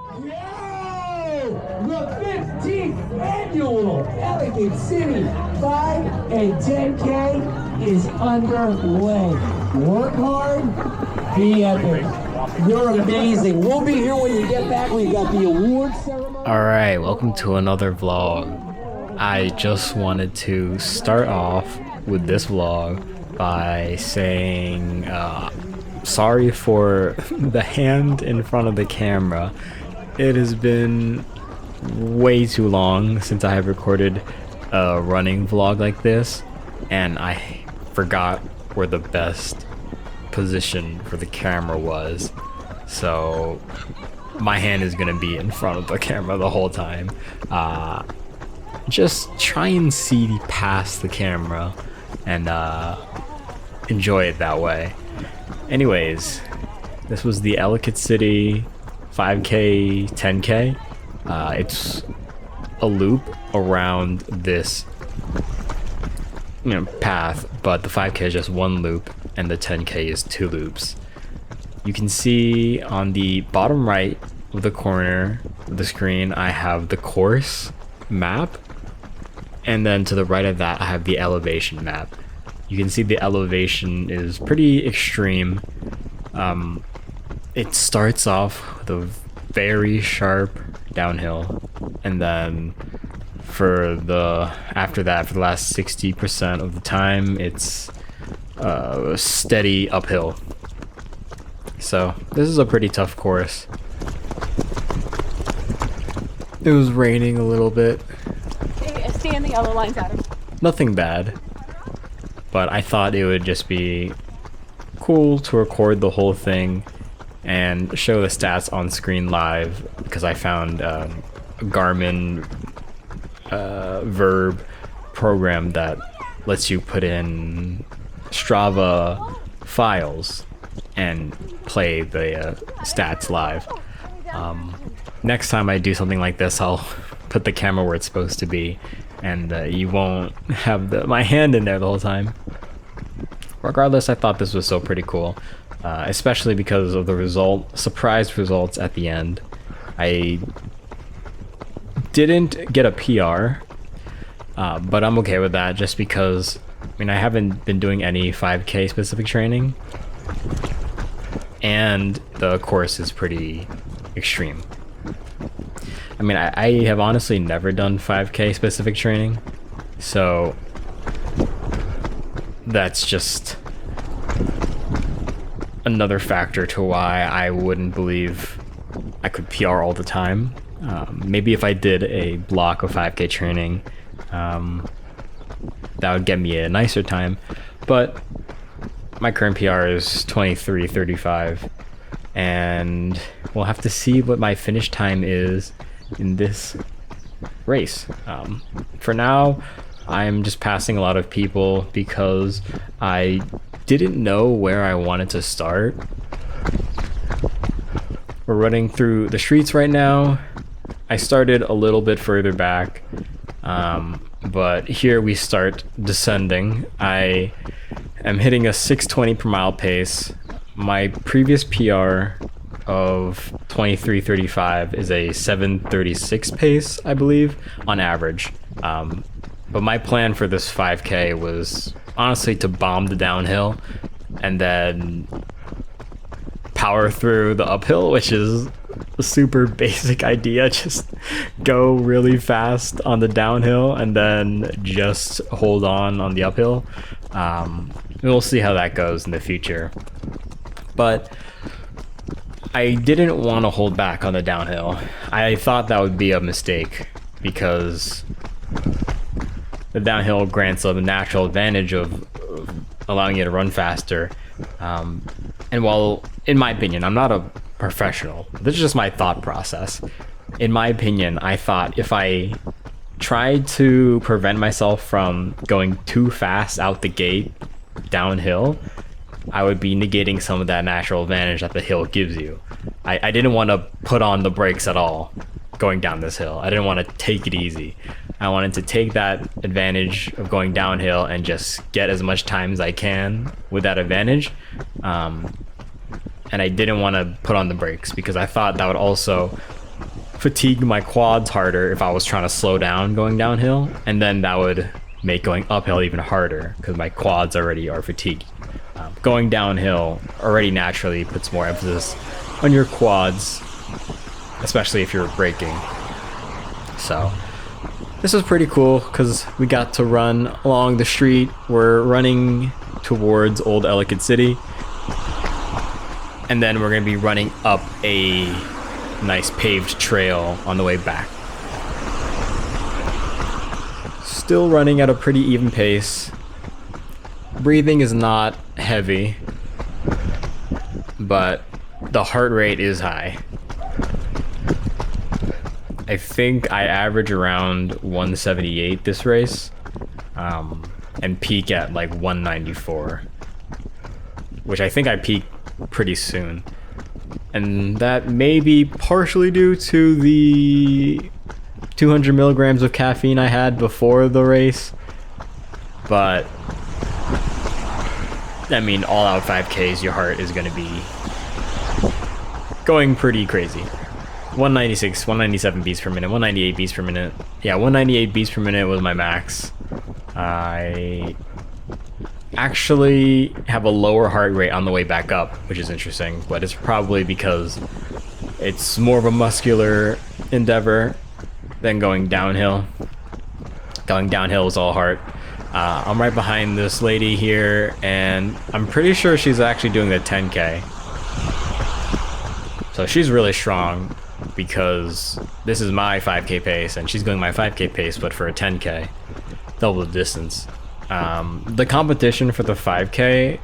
Yo! The 15th annual Ellicott City 5 and 10K is underway. Work hard, be epic. You're amazing. We'll be here when you get back. We've got the award ceremony. Alright, welcome to another vlog. I just wanted to start off with this vlog by saying sorry for the hand in front of the camera. It has been way too long since I have recorded a running vlog like this, and I forgot where the best position for the camera was, so my hand is gonna be in front of the camera the whole time. Just try and see past the camera and enjoy it that way. Anyways, this was the Ellicott City 5K 10K. It's a loop around this path, but the 5K is just one loop and the 10K is two loops. You can see on the bottom right of the corner of the screen I have the course map, and then to the right of that I have the elevation map. You can see the elevation is pretty extreme. It starts off with a very sharp downhill, and then after that, for the last 60% of the time, it's a steady uphill. So this is a pretty tough course. It was raining a little bit. Stay in the yellow lines, Adam. Nothing bad, but I thought it would just be cool to record the whole thing and show the stats on screen live, because I found a Garmin Verb program that lets you put in Strava files and play the stats live. Next time I do something like this, I'll put the camera where it's supposed to be, and you won't have my hand in there the whole time. Regardless, I thought this was still pretty cool, especially because of the surprise results at the end. I didn't get a PR, but I'm okay with that, just because I haven't been doing any 5K specific training, and the course is pretty extreme. I have honestly never done 5K specific training, so that's just another factor to why I wouldn't believe I could PR all the time. Maybe if I did a block of 5K training, that would get me a nicer time, but my current PR is 23:35, and we'll have to see what my finish time is in this race. For now, I'm just passing a lot of people because I didn't know where I wanted to start. We're running through the streets right now. I started a little bit further back, but here we start descending. I am hitting a 6:20 per mile pace. My previous PR of 23:35 is a 7:36 pace, I believe, on average. But my plan for this 5K was honestly to bomb the downhill and then power through the uphill, which is a super basic idea. Just go really fast on the downhill and then just hold on the uphill. We'll see how that goes in the future. But I didn't want to hold back on the downhill. I thought that would be a mistake, because the downhill grants a natural advantage of allowing you to run faster. And while, in my opinion, I'm not a professional, this is just my thought process. In my opinion, I thought if I tried to prevent myself from going too fast out the gate downhill, I would be negating some of that natural advantage that the hill gives you. I didn't want to put on the brakes at all going down this hill. I didn't want to take it easy. I wanted to take that advantage of going downhill and just get as much time as I can with that advantage. And I didn't want to put on the brakes because I thought that would also fatigue my quads harder if I was trying to slow down going downhill, and then that would make going uphill even harder because my quads already are fatigued. Going downhill already naturally puts more emphasis on your quads, especially if you're braking. So this was pretty cool because we got to run along the street. We're running towards Old Ellicott City, and then we're going to be running up a nice paved trail on the way back. Still running at a pretty even pace. Breathing is not heavy, but the heart rate is high. I think I average around 178 this race, and peak at like 194, which I think I peak pretty soon. And that may be partially due to the 200 milligrams of caffeine I had before the race, but I mean, all out 5Ks, your heart is going to be going pretty crazy. 196, 197 beats per minute, 198 beats per minute. Yeah, 198 beats per minute was my max. I actually have a lower heart rate on the way back up, which is interesting, but it's probably because it's more of a muscular endeavor than going downhill. Going downhill is all heart. I'm right behind this lady here, and I'm pretty sure she's actually doing a 10K. So she's really strong because this is my 5K pace, and she's going my 5K pace, but for a 10K, double the distance. The competition for the 5K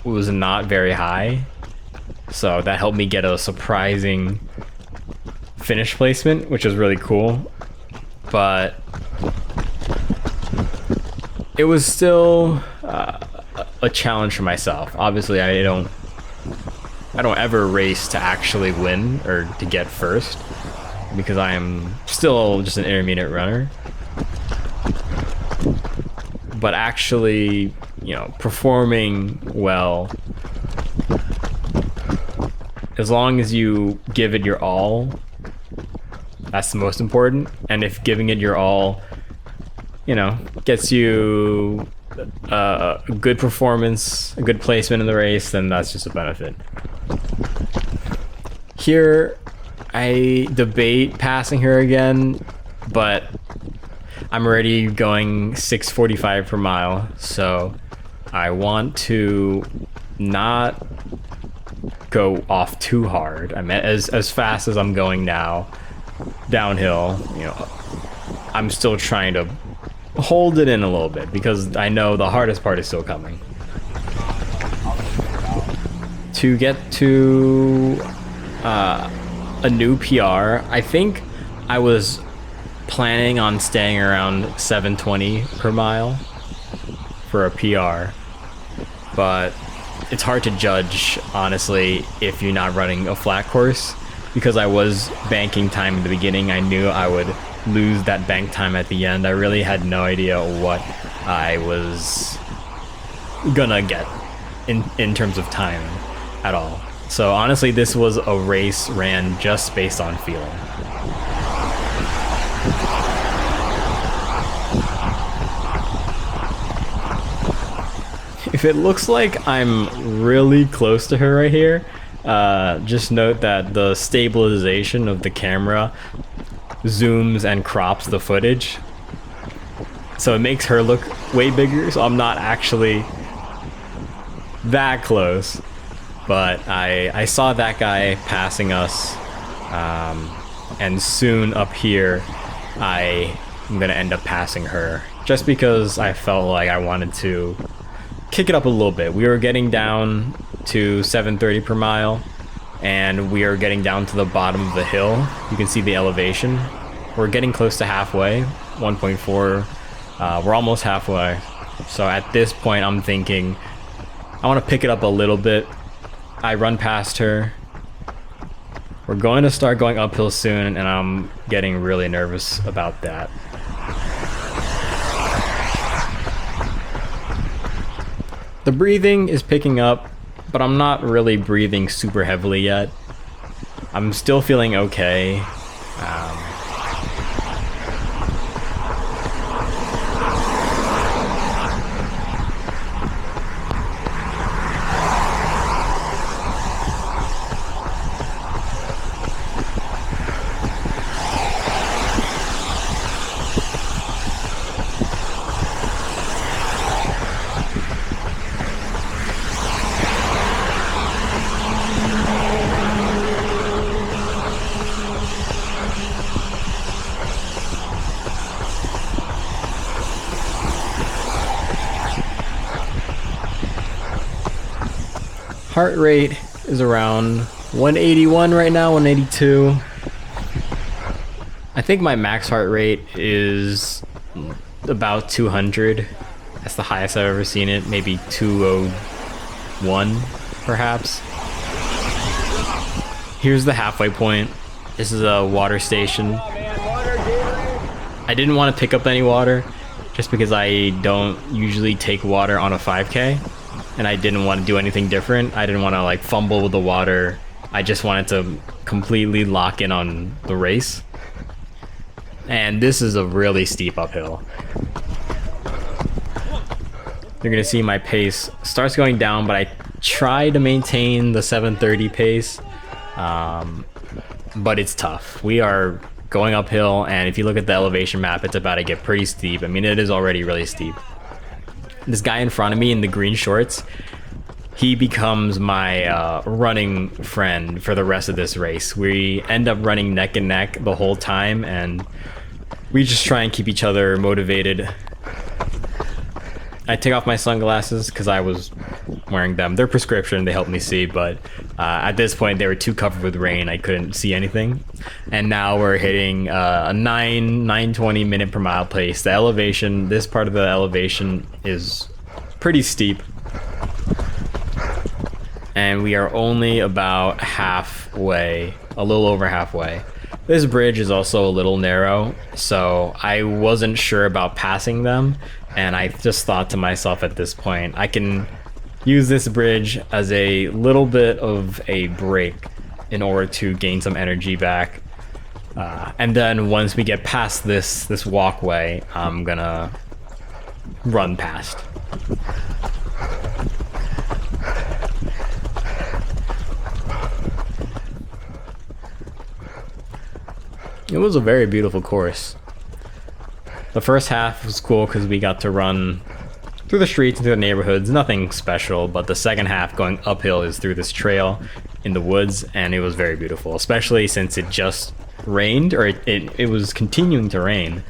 was not very high, so that helped me get a surprising finish placement, which is really cool. But it was still a challenge for myself. Obviously, I don't ever race to actually win or to get first, because I am still just an intermediate runner. But actually, performing well, as long as you give it your all, that's the most important. And if giving it your all, gets you a good performance, a good placement in the race, then that's just a benefit. Here, I debate passing her again, but I'm already going 6:45 per mile, so I want to not go off too hard. I mean, as fast as I'm going now, downhill, I'm still trying to hold it in a little bit because I know the hardest part is still coming. To get to a new PR, I think I was planning on staying around 720 per mile for a PR, but it's hard to judge, honestly, if you're not running a flat course, because I was banking time in the beginning. I knew I would lose that bank time at the end. I really had no idea what I was gonna get in terms of time at all. So honestly, this was a race ran just based on feeling. If it looks like I'm really close to her right here, just note that the stabilization of the camera zooms and crops the footage, so it makes her look way bigger, so I'm not actually that close. But I saw that guy passing us, and soon up here I'm gonna end up passing her, just because I felt like I wanted to kick it up a little bit. We were getting down to 730 per mile, and we are getting down to the bottom of the hill. You can see the elevation. We're getting close to halfway, 1.4. We're almost halfway. So at this point, I'm thinking I want to pick it up a little bit. I run past her. We're going to start going uphill soon, and I'm getting really nervous about that. The breathing is picking up, but I'm not really breathing super heavily yet. I'm still feeling okay. Heart rate is around 181 right now, 182. I think my max heart rate is about 200. That's the highest I've ever seen it. Maybe 201, perhaps. Here's the halfway point. This is a water station. I didn't want to pick up any water just because I don't usually take water on a 5K. And I didn't want to do anything different. I didn't want to like fumble with the water. I just wanted to completely lock in on the race. And this is a really steep uphill. You're gonna see my pace starts going down, but I try to maintain the 7:30 pace. But it's tough. We are going uphill, and if you look at the elevation map, it's about to get pretty steep. I mean, it is already really steep. This guy in front of me in the green shorts, he becomes my running friend for the rest of this race. We end up running neck and neck the whole time, and we just try and keep each other motivated. I take off my sunglasses because I was wearing them. They're prescription, they help me see, but at this point they were too covered with rain, I couldn't see anything. And now we're hitting a 920 minute per mile pace. The elevation, this part of the elevation is pretty steep. And we are only about halfway, a little over halfway. This bridge is also a little narrow, so I wasn't sure about passing them. And I just thought to myself at this point, I can use this bridge as a little bit of a break in order to gain some energy back. And then once we get past this walkway, I'm gonna run past. It was a very beautiful course. The first half was cool because we got to run through the streets and through the neighborhoods, nothing special, but the second half going uphill is through this trail in the woods, and it was very beautiful, especially since it just rained, or it was continuing to rain.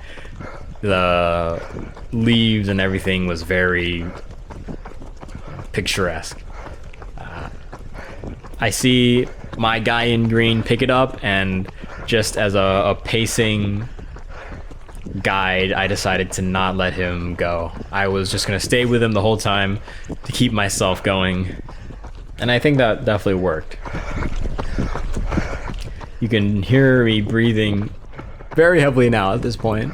The leaves and everything was very picturesque. I see my guy in green pick it up, and just as a pacing guide, I decided to not let him go. I was just gonna stay with him the whole time to keep myself going, and I think that definitely worked. You can hear me breathing very heavily now at this point.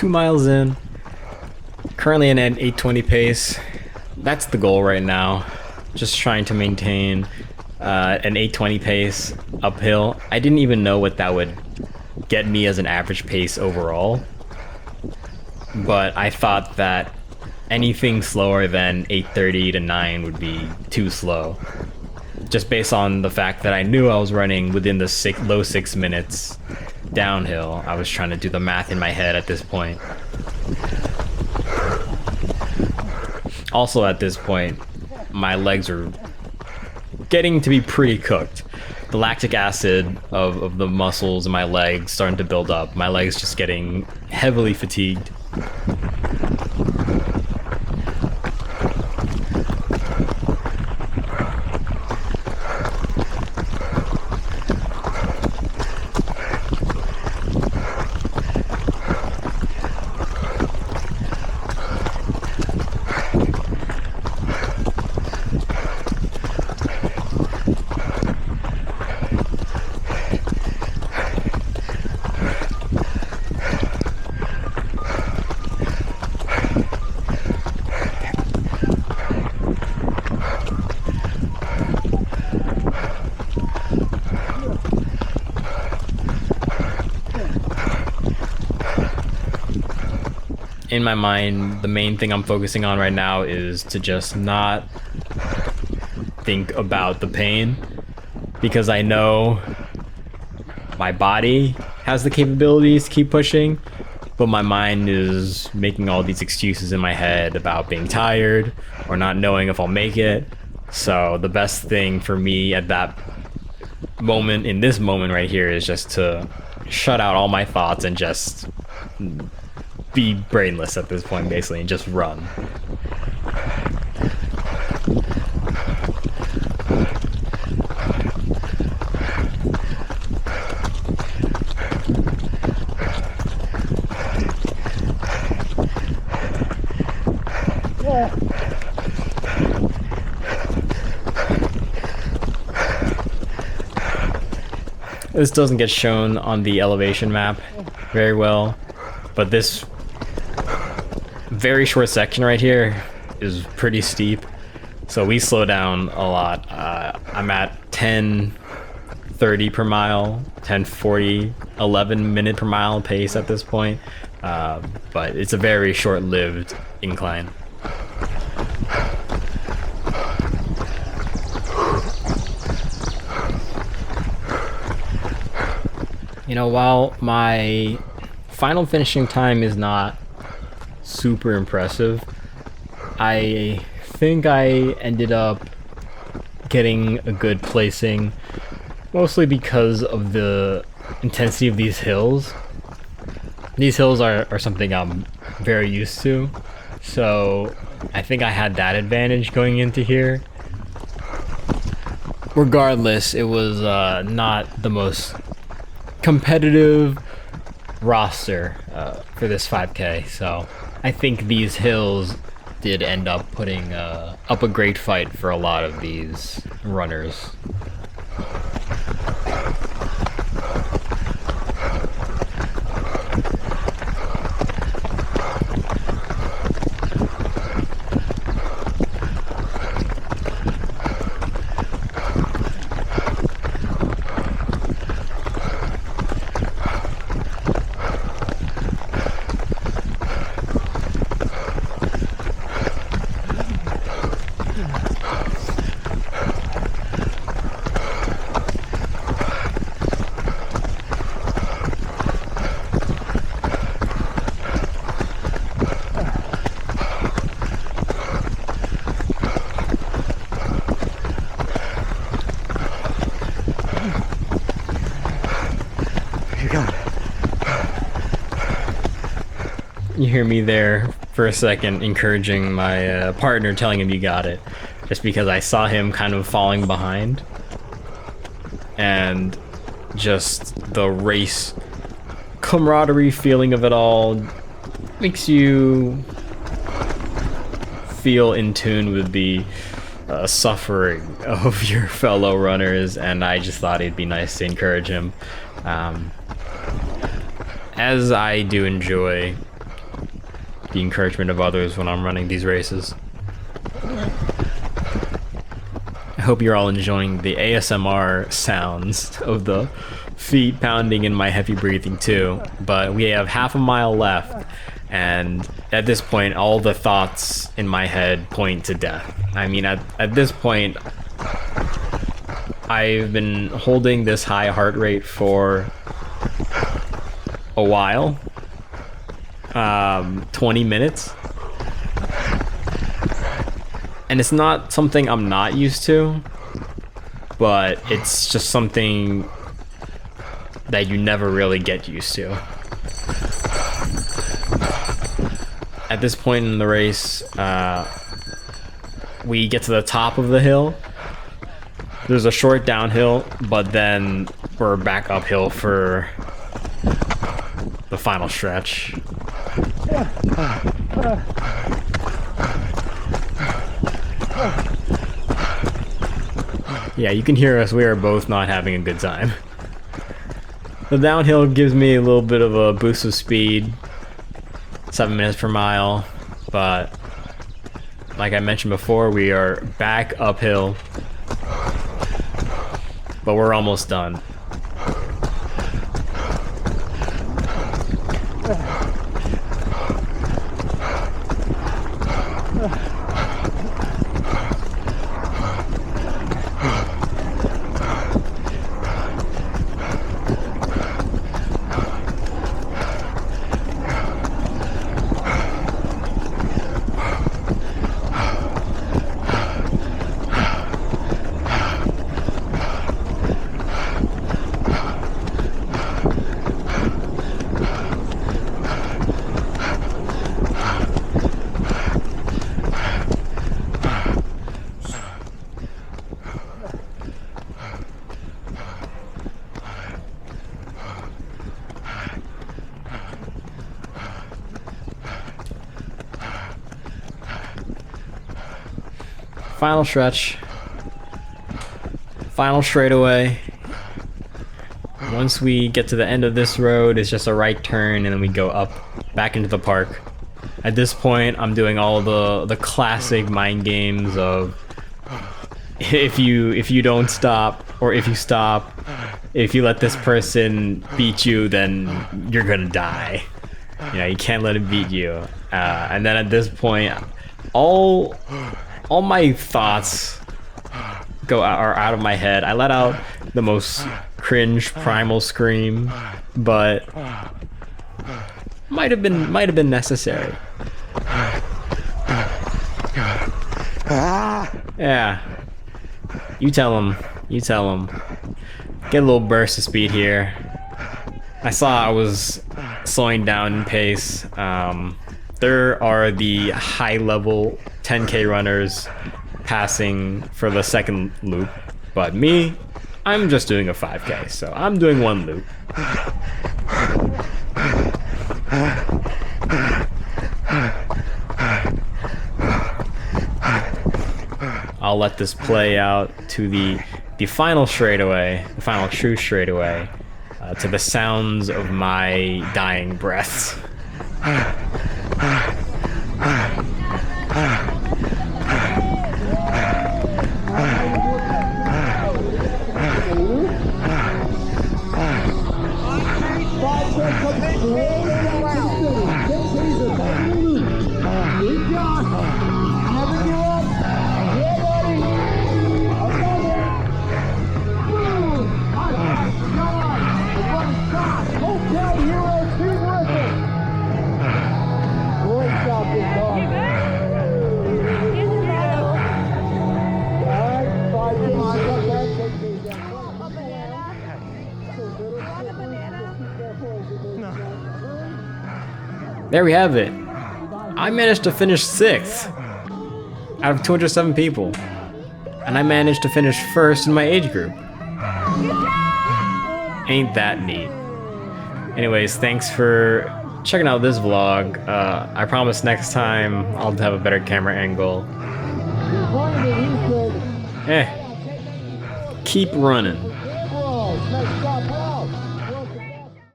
2 miles in. Currently in an 8:20 pace. That's the goal right now. Just trying to maintain an 8:20 pace uphill. I didn't even know what that would get me as an average pace overall. But I thought that anything slower than 8:30 to 9 would be too slow. Just based on the fact that I knew I was running within the low 6 minutes downhill. I was trying to do the math in my head at this point. Also at this point, my legs are getting to be pretty cooked. The lactic acid of the muscles in my legs starting to build up. My legs just getting heavily fatigued. In my mind, the main thing I'm focusing on right now is to just not think about the pain, because I know my body has the capabilities to keep pushing, but my mind is making all these excuses in my head about being tired or not knowing if I'll make it. So the best thing for me at that moment, in this moment right here, is just to shut out all my thoughts and just be brainless at this point, basically, and just run. This doesn't get shown on the elevation map very well, but this very short section right here is pretty steep, so we slow down a lot. I'm at 10:30 per mile, 10:40, 11 minute per mile pace at this point, but it's a very short-lived incline. You know, while my final finishing time is not super impressive, I think I ended up getting a good placing, mostly because of the intensity of these hills. These hills are something I'm very used to, so I think I had that advantage going into here. Regardless, it was not the most competitive roster for this 5K, so I think these hills did end up putting up a great fight for a lot of these runners. You hear me there for a second encouraging my partner, telling him you got it, just because I saw him kind of falling behind, and just the race camaraderie feeling of it all makes you feel in tune with the suffering of your fellow runners, and I just thought it'd be nice to encourage him. As I do enjoy the encouragement of others when I'm running these races. I hope you're all enjoying the ASMR sounds of the feet pounding and my heavy breathing too. But we have half a mile left, and at this point all the thoughts in my head point to death. I mean, at this point I've been holding this high heart rate for a while. 20 minutes. And it's not something I'm not used to, but it's just something that you never really get used to. At this point in the race, we get to the top of the hill. There's a short downhill, but then we're back uphill for the final stretch. Yeah, you can hear us. We are both not having a good time. The downhill gives me a little bit of a boost of speed, 7 minutes per mile, but like I mentioned before, we are back uphill, but we're almost done. Final stretch. Final straightaway. Once we get to the end of this road, it's just a right turn, and then we go up back into the park. At this point, I'm doing all the classic mind games of if you don't stop, or if you stop, if you let this person beat you, then you're gonna die. You know, you can't let him beat you. And then at this point, all my thoughts are out of my head. I let out the most cringe primal scream, but might have been necessary. Yeah. You tell him. Get a little burst of speed here. I saw I was slowing down in pace. There are the high level 10K runners passing for the second loop, but me, I'm just doing a 5K, so I'm doing one loop. I'll let this play out to the final straightaway, the final true straightaway, to the sounds of my dying breaths. There we have it. I managed to finish 6th out of 207 people. And I managed to finish 1st in my age group. Ain't that neat. Anyways, thanks for checking out this vlog. I promise next time I'll have a better camera angle. Keep running.